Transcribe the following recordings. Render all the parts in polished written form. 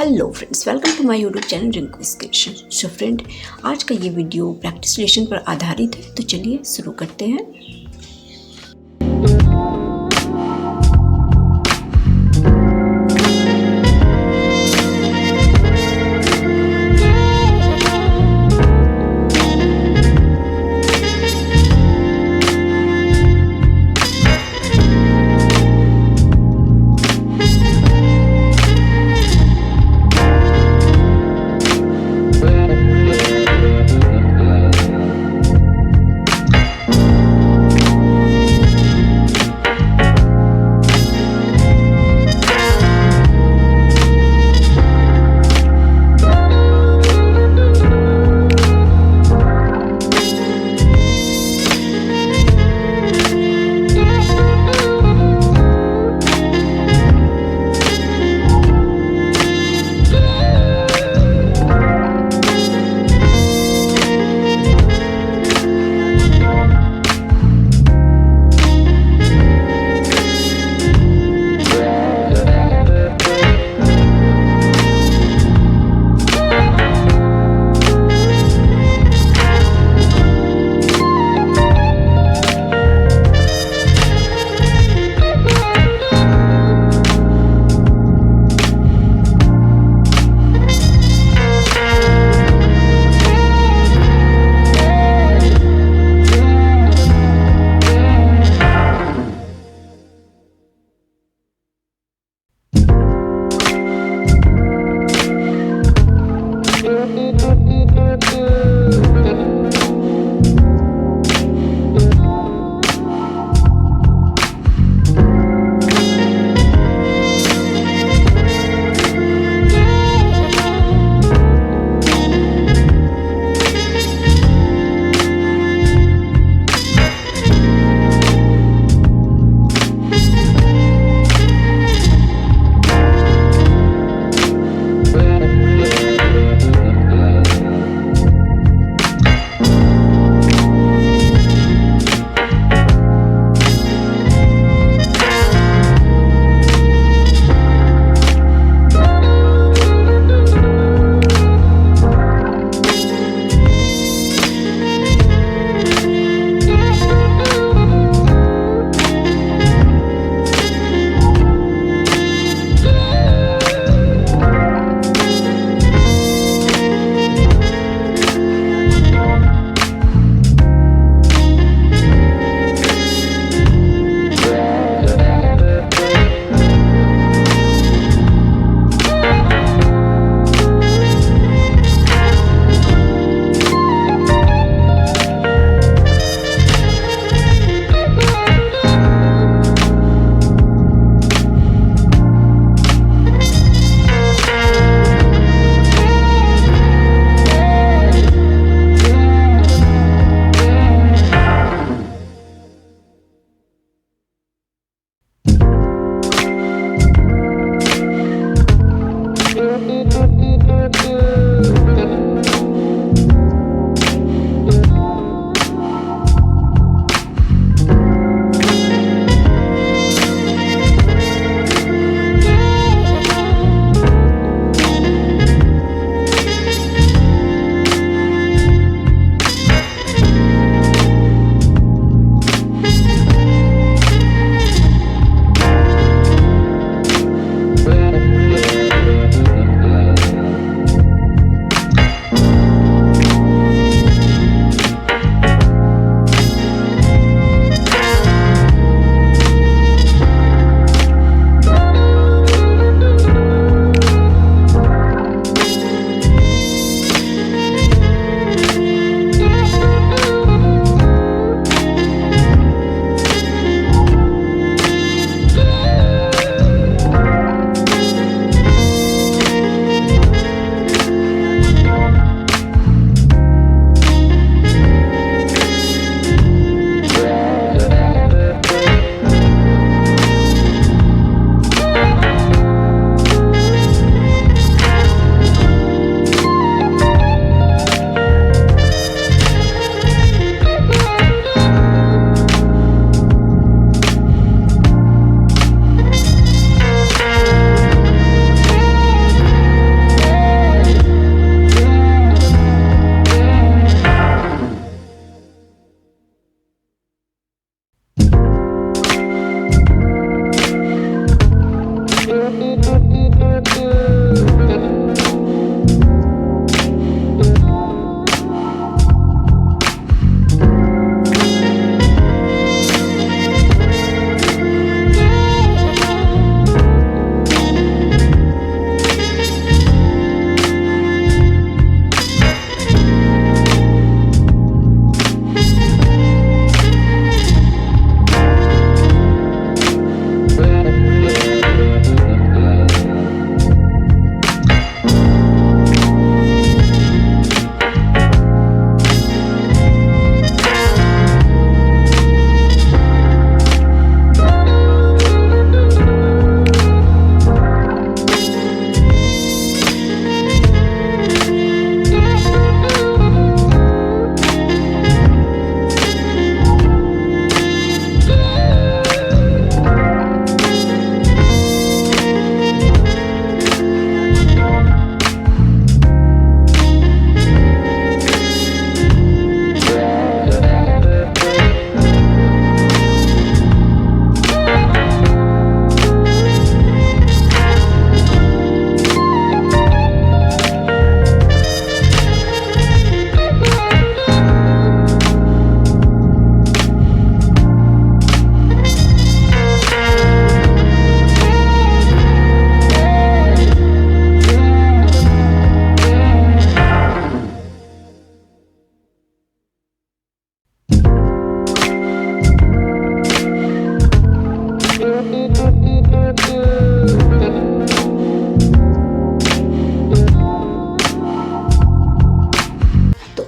Hello friends, welcome to my YouTube channel Rinku's kitchen. So friend, आज का ये video practice लेशन पर आधारित है, तो चलिए शुरू करते हैं।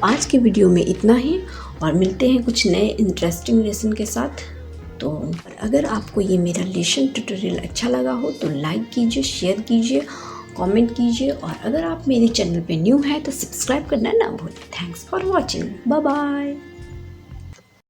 आज के वीडियो में इतना ही और मिलते हैं कुछ नए इंटरेस्टिंग लेसन के साथ। तो अगर आपको ये मेरा लेसन ट्यूटोरियल अच्छा लगा हो तो लाइक कीजिए, शेयर कीजिए, कमेंट कीजिए और अगर आप मेरे चैनल पे न्यू हैं तो सब्सक्राइब करना ना भूलें। Thanks for watching. Bye bye.